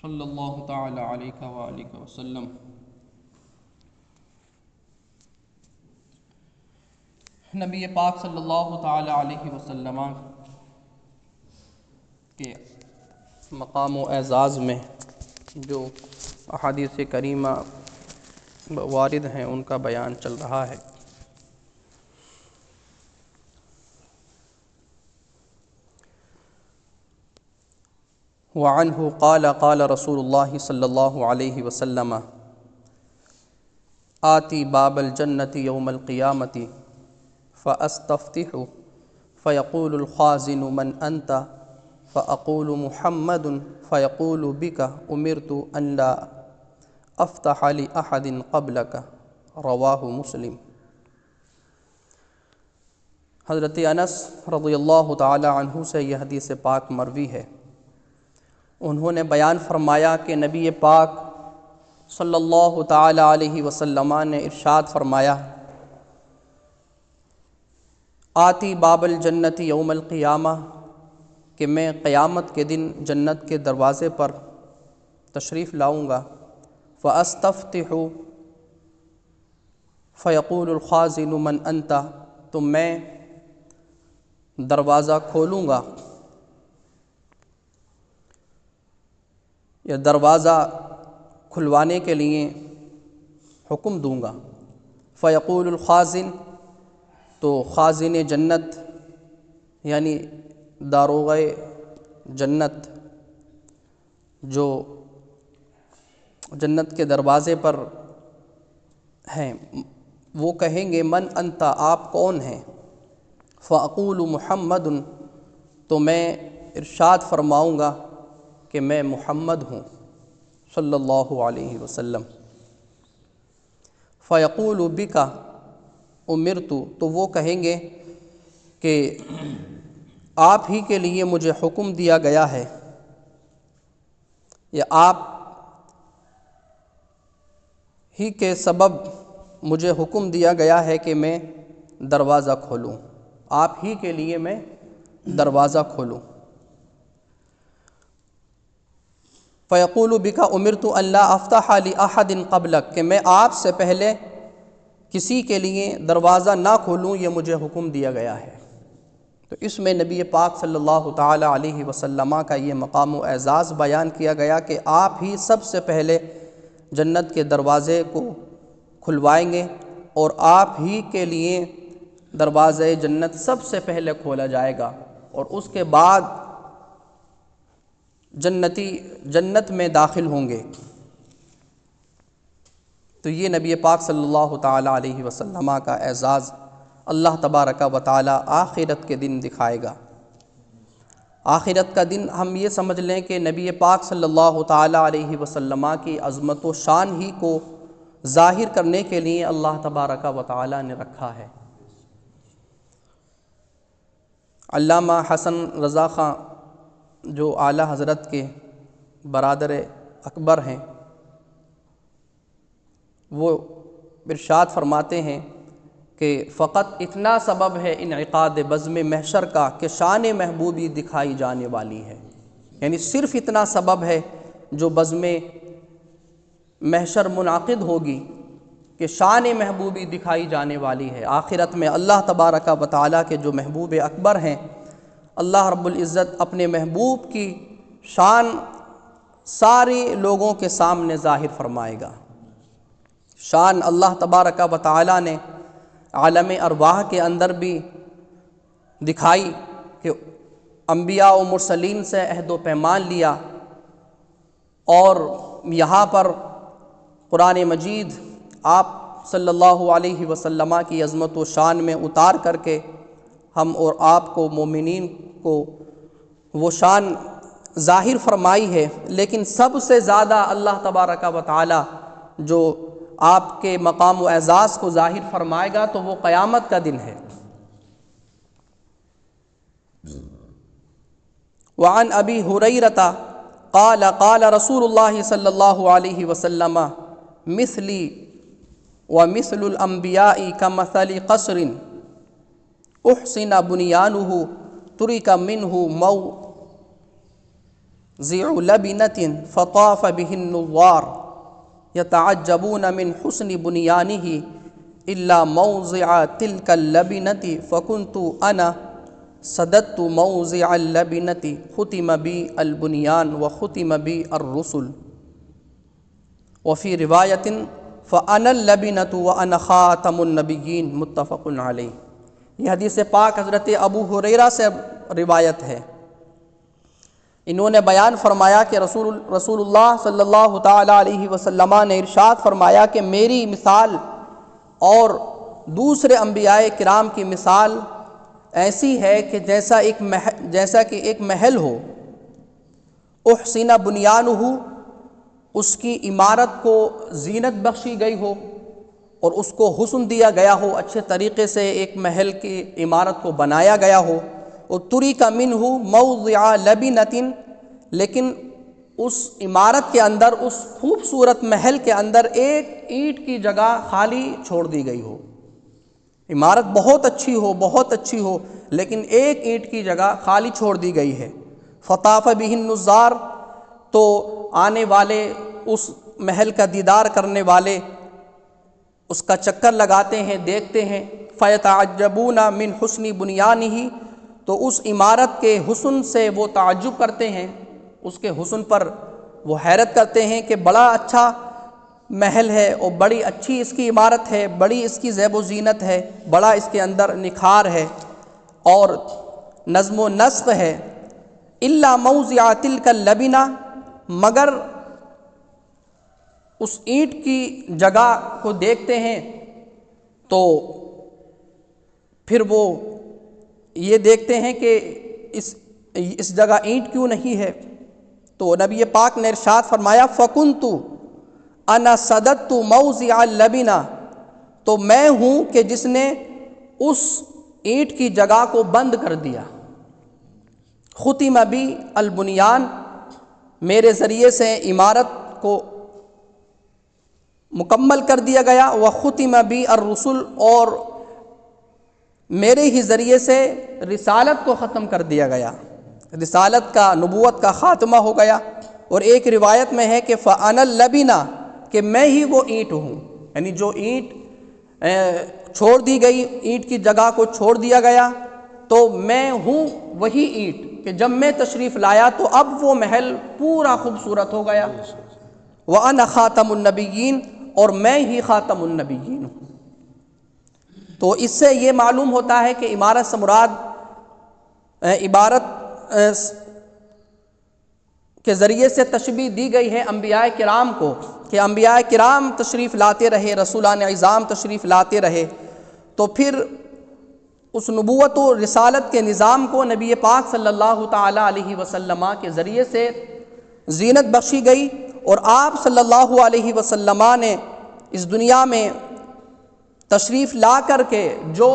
صلی اللہ تعالی علیہ وآلہ وسلم۔ نبی پاک صلی اللہ تعالی علیہ وسلم کے مقام و اعزاز میں جو احادیث کریمہ وارد ہیں ان کا بیان چل رہا ہے۔ وعنہ قال قال رسول اللہ صلی اللہ علیہ وسلم آتی باب الجنة یوم القیامة فاستفتح فیقول الخازن من انت فاقول محمد فیقول بک امرت ان لا افتح لأحد قبلک، رواہ مسلم۔ حضرت انس رضی اللہ تعالی عنہ سے یہ حدیث پاک مروی ہے۔ انہوں نے بیان فرمایا کہ نبی پاک صلی اللہ تعالی علیہ وسلم نے ارشاد فرمایا، آتی باب الجنت یوم القیامہ، کہ میں قیامت کے دن جنت کے دروازے پر تشریف لاؤں گا، فاستفتح فیقول الخازن من انت، تو میں دروازہ کھولوں گا یا دروازہ کھلوانے کے لیے حکم دوں گا۔ فیقول الخازن، تو خازن جنت یعنی داروغہ جنت جو جنت کے دروازے پر ہیں، وہ کہیں گے من انت، آپ کون ہیں؟ فاقول محمد، تو میں ارشاد فرماؤں گا کہ میں محمد ہوں صلی اللہ علیہ وسلم۔ فیقول بک امرت، تو وہ کہیں گے کہ آپ ہی کے لیے مجھے حکم دیا گیا ہے، یا آپ ہی کے سبب مجھے حکم دیا گیا ہے کہ میں دروازہ کھولوں، آپ ہی کے لیے میں دروازہ کھولوں۔ فیقول بک امرت ان لا افتح لأحد قبلک، کہ میں آپ سے پہلے کسی کے لیے دروازہ نہ کھولوں، یہ مجھے حکم دیا گیا ہے۔ تو اس میں نبی پاک صلی اللہ تعالی علیہ وسلم کا یہ مقام و اعزاز بیان کیا گیا کہ آپ ہی سب سے پہلے جنت کے دروازے کو کھلوائیں گے، اور آپ ہی کے لیے دروازہ جنت سب سے پہلے کھولا جائے گا، اور اس کے بعد جنتی جنت میں داخل ہوں گے۔ تو یہ نبی پاک صلی اللہ تعالی علیہ وسلم کا اعزاز اللہ تبارک و تعالی آخرت کے دن دکھائے گا۔ آخرت کا دن ہم یہ سمجھ لیں کہ نبی پاک صلی اللہ تعالی علیہ وسلم کی عظمت و شان ہی کو ظاہر کرنے کے لیے اللہ تبارک و تعالی نے رکھا ہے۔ علامہ حسن رضا خان جو اعلیٰ حضرت کے برادر اکبر ہیں، وہ ارشاد فرماتے ہیں کہ فقط اتنا سبب ہے انعقاد بزم محشر کا کہ شان محبوبی دکھائی جانے والی ہے، یعنی صرف اتنا سبب ہے جو بزم محشر منعقد ہوگی کہ شان محبوبی دکھائی جانے والی ہے۔ آخرت میں اللہ تبارک و تعالیٰ کے جو محبوب اکبر ہیں، اللہ رب العزت اپنے محبوب کی شان سارے لوگوں کے سامنے ظاہر فرمائے گا۔ شان اللہ تبارک و تعالیٰ نے عالم ارواح کے اندر بھی دکھائی کہ انبیاء و مرسلین سے عہد و پیمان لیا، اور یہاں پر قرآن مجید آپ صلی اللہ علیہ وسلم کی عظمت و شان میں اتار کر کے ہم اور آپ کو مومنین کو وہ شان ظاہر فرمائی ہے، لیکن سب سے زیادہ اللہ تبارک و تعالی جو آپ کے مقام و اعزاز کو ظاہر فرمائے گا تو وہ قیامت کا دن ہے۔ وعن ابی ہریرہ قال قال رسول اللہ صلی اللہ علیہ وسلم مثلی ومثل الانبیاء کمثل قصر احسن بنیانہ ترک منہ ذِعُ لَبِنَةٍ فَطَافَ بِهِ النُّظَّارُ يَتَعَجَّبُونَ مِنْ حُسْنِ بُنْيَانِهِ إِلَّا مَوْضِعَ تِلْكَ اللَّبِنَةِ فَكُنْتُ أَنَا سَدَدْتُ مَوْضِعَ اللَّبِنَةِ خُتِمَ بِي الْبُنْيَانُ وَخُتِمَ بِي الرُّسُلُ وفی روایت فَأَنَا اللَّبِنَةُ وَأَنَا خَاتَمُ النَّبِيِّينَ متفق علیہ۔ یہ حدیث پاک حضرت ابو ہریرہ سے روایت ہے۔ انہوں نے بیان فرمایا کہ رسول اللہ صلی اللہ تعالیٰ علیہ وسلم نے ارشاد فرمایا کہ میری مثال اور دوسرے انبیاء کرام کی مثال ایسی ہے کہ جیسا کہ ایک محل ہو، احسن بنیانہ، اس کی عمارت کو زینت بخشی گئی ہو اور اس کو حسن دیا گیا ہو، اچھے طریقے سے ایک محل کی عمارت کو بنایا گیا ہو، اور تُرِکَ مِنْہُ مَوْضِعَ لَبِنَةٍ، لیکن اس عمارت کے اندر، اس خوبصورت محل کے اندر ایک اینٹ کی جگہ خالی چھوڑ دی گئی ہو۔ عمارت بہت اچھی ہو لیکن ایک اینٹ کی جگہ خالی چھوڑ دی گئی ہے۔ فطاف بہ النظار، تو آنے والے، اس محل کا دیدار کرنے والے اس کا چکر لگاتے ہیں، دیکھتے ہیں۔ فیتعجبون من حسن بنیانہ، تو اس عمارت کے حسن سے وہ تعجب کرتے ہیں، اس کے حسن پر وہ حیرت کرتے ہیں کہ بڑا اچھا محل ہے اور بڑی اچھی اس کی عمارت ہے، بڑی اس کی زیب و زینت ہے، بڑا اس کے اندر نکھار ہے اور نظم و نسق ہے۔ الا موضع تلک اللبنہ، مگر اس اینٹ کی جگہ کو دیکھتے ہیں تو پھر وہ یہ دیکھتے ہیں کہ اس جگہ اینٹ کیوں نہیں ہے، تو نبی پاک نے ارشاد فرمایا فَكُنْتُ أَنَا سَدَدْتُ مَوْضِعَ اللَّبِنَةِ، تو میں ہوں کہ جس نے اس اینٹ کی جگہ کو بند کر دیا۔ ختم بی البنیان، میرے ذریعے سے عمارت کو مکمل کر دیا گیا۔ وختم بی الرسل، اور میرے ہی ذریعے سے رسالت کو ختم کر دیا گیا، رسالت کا، نبوت کا خاتمہ ہو گیا۔ اور ایک روایت میں ہے کہ فَأَنَا اللَّبِنَةُ، کہ میں ہی وہ اینٹ ہوں، یعنی جو اینٹ چھوڑ دی گئی، اینٹ کی جگہ کو چھوڑ دیا گیا، تو میں ہوں وہی اینٹ کہ جب میں تشریف لایا تو اب وہ محل پورا خوبصورت ہو گیا۔ وَأَنَا خَاتَمُ النَّبِيِّينَ، اور میں ہی خاتم النبیین ہوں۔ تو اس سے یہ معلوم ہوتا ہے کہ عمارت سے مراد عبارت کے ذریعے سے تشبیہ دی گئی ہے انبیاء کرام کو، کہ انبیاء کرام تشریف لاتے رہے، رسولان اعظام تشریف لاتے رہے، تو پھر اس نبوت و رسالت کے نظام کو نبی پاک صلی اللہ تعالیٰ علیہ وسلم کے ذریعے سے زینت بخشی گئی، اور آپ صلی اللہ علیہ وسلم نے اس دنیا میں تشریف لا کر کے جو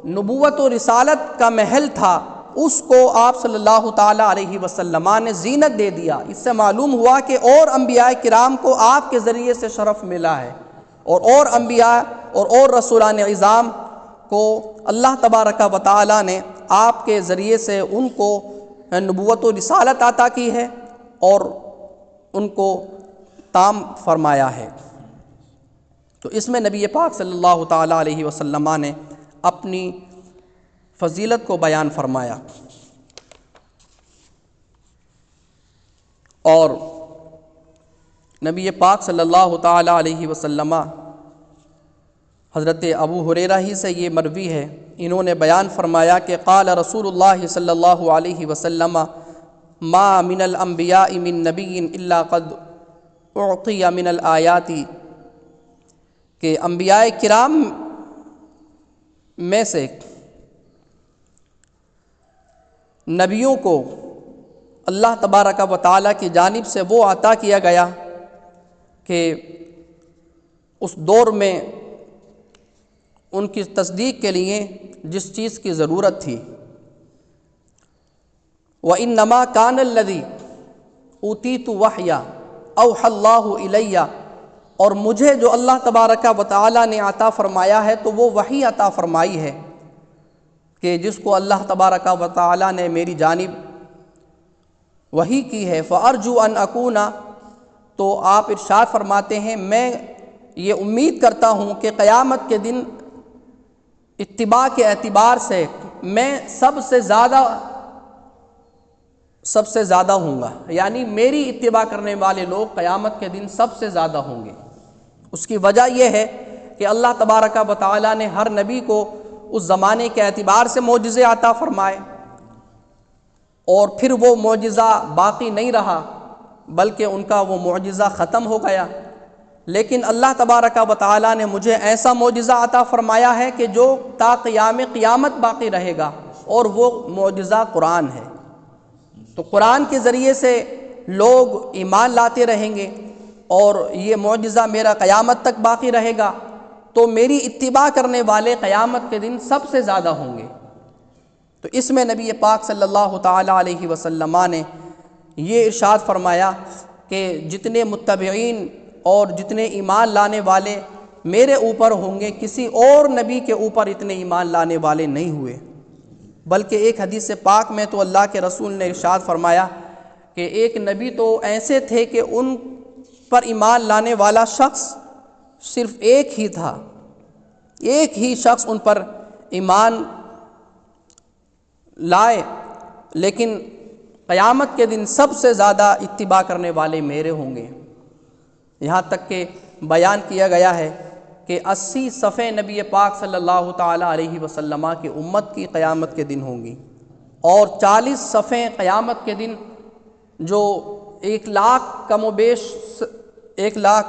نبوت و رسالت کا محل تھا اس کو آپ صلی اللہ تعالیٰ علیہ وسلم نے زینت دے دیا۔ اس سے معلوم ہوا کہ اور انبیاء کرام کو آپ کے ذریعے سے شرف ملا ہے، اور انبیاء اور رسولان اعظام کو اللہ تبارک و تعالیٰ نے آپ کے ذریعے سے ان کو نبوت و رسالت عطا کی ہے اور ان کو تام فرمایا ہے۔ تو اس میں نبی پاک صلی اللہ تعالیٰ علیہ وسلم نے اپنی فضیلت کو بیان فرمایا، اور نبی پاک صلی اللہ تعالیٰ علیہ وسلم، حضرت ابو ہریرہ ہی سے یہ مروی ہے، انہوں نے بیان فرمایا کہ قال رسول اللہ صلی اللہ علیہ وسلم ما من الانبیاء من نبی الا قد اعطی من الآیات، کہ انبیاء کرام میں سے نبیوں کو اللہ تبارک و تعالیٰ کی جانب سے وہ عطا کیا گیا کہ اس دور میں ان کی تصدیق کے لیے جس چیز کی ضرورت تھی۔ وَإِنَّمَا كَانَ الَّذِي أُوتِيتُ وَحْيًا أَوْحَى اللَّهُ إِلَيَّ، اور مجھے جو اللہ تبارک و تعالیٰ نے عطا فرمایا ہے تو وہ وحی عطا فرمائی ہے، کہ جس کو اللہ تبارک و تعالیٰ نے میری جانب وحی کی ہے فَأَرْجُو أَنْ أَكُونَ، تو آپ ارشاد فرماتے ہیں میں یہ امید کرتا ہوں کہ قیامت کے دن اتباع کے اعتبار سے میں سب سے زیادہ ہوں گا، یعنی میری اتباع کرنے والے لوگ قیامت کے دن سب سے زیادہ ہوں گے۔ اس کی وجہ یہ ہے کہ اللہ تبارک و تعالیٰ نے ہر نبی کو اس زمانے کے اعتبار سے معجزے عطا فرمائے، اور پھر وہ معجزہ باقی نہیں رہا بلکہ ان کا وہ معجزہ ختم ہو گیا۔ لیکن اللہ تبارک و تعالیٰ نے مجھے ایسا معجزہ عطا فرمایا ہے کہ جو تا قیامت باقی رہے گا، اور وہ معجزہ قرآن ہے۔ تو قرآن کے ذریعے سے لوگ ایمان لاتے رہیں گے اور یہ معجزہ میرا قیامت تک باقی رہے گا، تو میری اتباع کرنے والے قیامت کے دن سب سے زیادہ ہوں گے۔ تو اس میں نبی پاک صلی اللہ تعالیٰ علیہ وسلم نے یہ ارشاد فرمایا کہ جتنے متبعین اور جتنے ایمان لانے والے میرے اوپر ہوں گے، کسی اور نبی کے اوپر اتنے ایمان لانے والے نہیں ہوئے۔ بلکہ ایک حدیث پاک میں تو اللہ کے رسول نے ارشاد فرمایا کہ ایک نبی تو ایسے تھے کہ ان پر ایمان لانے والا شخص صرف ایک ہی تھا، ایک ہی شخص ان پر ایمان لائے، لیکن قیامت کے دن سب سے زیادہ اتباع کرنے والے میرے ہوں گے۔ یہاں تک کہ بیان کیا گیا ہے کہ 80 صفیں نبی پاک صلی اللہ تعالیٰ علیہ وسلم کی امت کی قیامت کے دن ہوں گی، اور 40 صفیں قیامت کے دن جو 1,00,000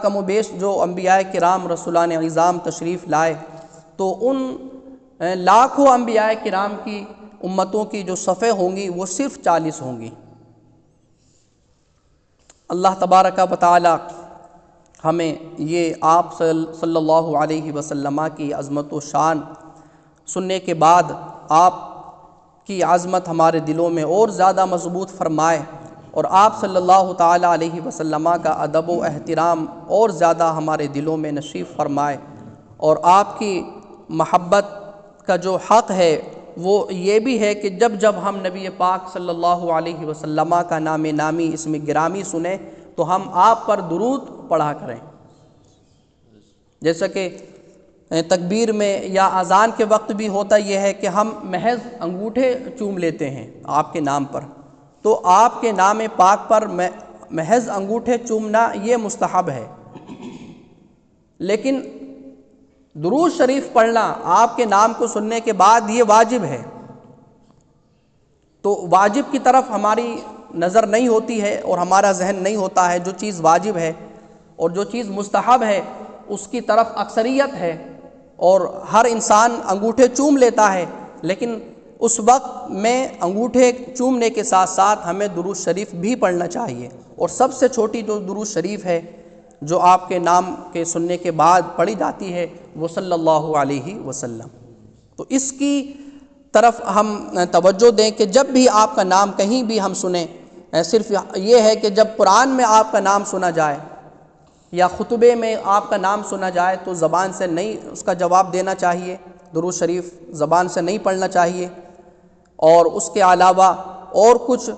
کم و بیش جو انبیاء کرام رسولان عظام تشریف لائے، تو ان لاکھوں انبیاء کرام کی امتوں کی جو صفیں ہوں گی وہ صرف 40 ہوں گی۔ اللہ تبارک و تعالی ہمیں یہ آپ صلی اللہ علیہ وسلم کی عظمت و شان سننے کے بعد آپ کی عظمت ہمارے دلوں میں اور زیادہ مضبوط فرمائے، اور آپ صلی اللہ تعالیٰ علیہ وسلم کا ادب و احترام اور زیادہ ہمارے دلوں میں نشیب فرمائے، اور آپ کی محبت کا جو حق ہے وہ یہ بھی ہے کہ جب جب ہم نبی پاک صلی اللہ علیہ وسلم کا نام نامی اسم گرامی سنیں تو ہم آپ پر درود پڑھا کریں، جیسا کہ تکبیر میں یا اذان کے وقت بھی ہوتا یہ ہے کہ ہم محض انگوٹھے چوم لیتے ہیں آپ کے نام پر، تو آپ کے نام پاک پر محض انگوٹھے چومنا یہ مستحب ہے، لیکن درود شریف پڑھنا آپ کے نام کو سننے کے بعد یہ واجب ہے۔ تو واجب کی طرف ہماری نظر نہیں ہوتی ہے اور ہمارا ذہن نہیں ہوتا ہے، جو چیز واجب ہے اور جو چیز مستحب ہے اس کی طرف اکثریت ہے، اور ہر انسان انگوٹھے چوم لیتا ہے، لیکن اس وقت میں انگوٹھے چومنے کے ساتھ ساتھ ہمیں درود شریف بھی پڑھنا چاہیے، اور سب سے چھوٹی جو درود شریف ہے جو آپ کے نام کے سننے کے بعد پڑھی جاتی ہے وہ صلی اللہ علیہ وسلم۔ تو اس کی طرف ہم توجہ دیں کہ جب بھی آپ کا نام کہیں بھی ہم سنیں، صرف یہ ہے کہ جب قرآن میں آپ کا نام سنا جائے یا خطبے میں آپ کا نام سنا جائے تو زبان سے نہیں اس کا جواب دینا چاہیے، درود شریف زبان سے نہیں پڑھنا چاہیے، اور اس کے علاوہ اور کچھ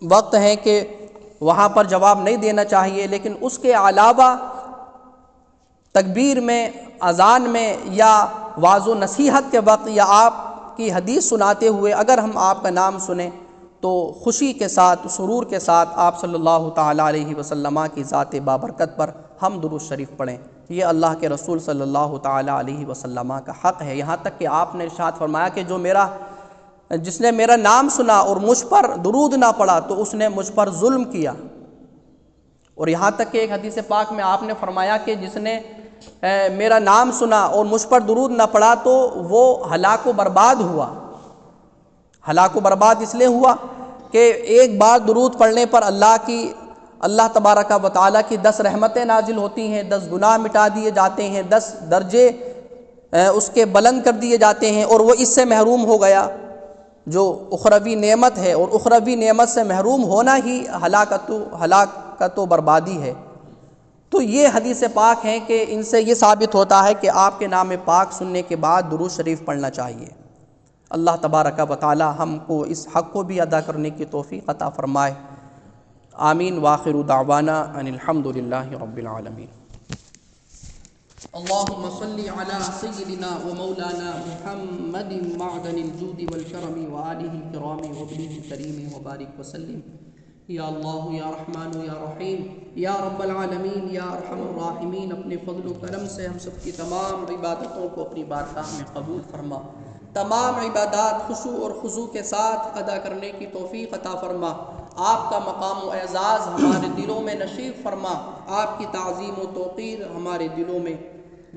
وقت ہیں کہ وہاں پر جواب نہیں دینا چاہیے، لیکن اس کے علاوہ تکبیر میں، اذان میں، یا واعظ و نصیحت کے وقت، یا آپ کی حدیث سناتے ہوئے اگر ہم آپ کا نام سنیں تو خوشی کے ساتھ، سرور کے ساتھ آپ صلی اللہ تعالیٰ علیہ وسلم کی ذات بابرکت پر ہم درود شریف پڑھیں۔ یہ اللہ کے رسول صلی اللہ تعالیٰ علیہ وسلم کا حق ہے، یہاں تک کہ آپ نے ارشاد فرمایا کہ جس نے میرا نام سنا اور مجھ پر درود نہ پڑھا تو اس نے مجھ پر ظلم کیا، اور یہاں تک کہ ایک حدیث پاک میں آپ نے فرمایا کہ جس نے میرا نام سنا اور مجھ پر درود نہ پڑھا تو وہ ہلاک و برباد ہوا۔ ہلاک و برباد اس لیے ہوا کہ ایک بار درود پڑھنے پر اللہ تبارک و تعالیٰ کی 10 رحمتیں نازل ہوتی ہیں، 10 گناہ مٹا دیے جاتے ہیں، 10 درجے اس کے بلند کر دیے جاتے ہیں، اور وہ اس سے محروم ہو گیا جو اخروی نعمت ہے، اور اخروی نعمت سے محروم ہونا ہی ہلاکت و بربادی ہے۔ تو یہ حدیث پاک ہیں کہ ان سے یہ ثابت ہوتا ہے کہ آپ کے نام پاک سننے کے بعد درود شریف پڑھنا چاہیے، اللہ تبارک و تعالی ہم کو اس حق کو بھی ادا کرنے کی توفیق عطا فرمائے۔ آمین۔ وآخر دعوانا ان الحمد للہ رب العالمین۔ اللہم صلی علی سیدنا و مولانا محمد معدن الجود والکرم وآلہ الکرام وابنہ الکریم وبارک وسلم۔ یا اللہ یا رحمان یا رحیم یا رب العالمین یا ارحم الراحمین، اپنے فضل و کرم سے ہم سب کی تمام عبادتوں کو اپنی بارگاہ میں قبول فرما، تمام عبادات خشوع اور خضوع کے ساتھ ادا کرنے کی توفیق عطا فرما، آپ کا مقام و اعزاز ہمارے دلوں میں نشیب فرما، آپ کی تعظیم و توقیر ہمارے دلوں میں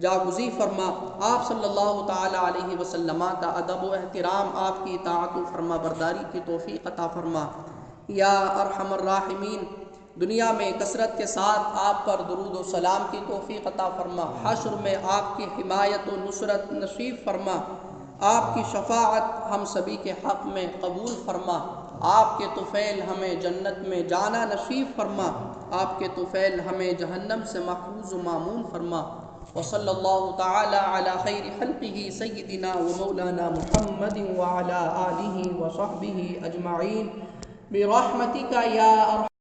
جاگزی فرما، آپ صلی اللہ تعالی علیہ وسلم کا ادب و احترام، آپ کی اطاعت و فرما برداری کی توفیق عطا فرما۔ یا ارحم الراحمین، دنیا میں کثرت کے ساتھ آپ پر درود و سلام کی توفیق عطا فرما، حشر میں آپ کی حمایت و نصرت نصیب فرما، آپ کی شفاعت ہم سبھی کے حق میں قبول فرما، آپ کے طفیل ہمیں جنت میں جانا نصیب فرما، آپ کے طفیل ہمیں جہنم سے محفوظ و مامون فرما۔ وصلی اللہ تعالی علی خیر خلقہ سیدنا و مولانا محمد وعلی آلہ وصحبہ اجمعین برحمتک یا ارحم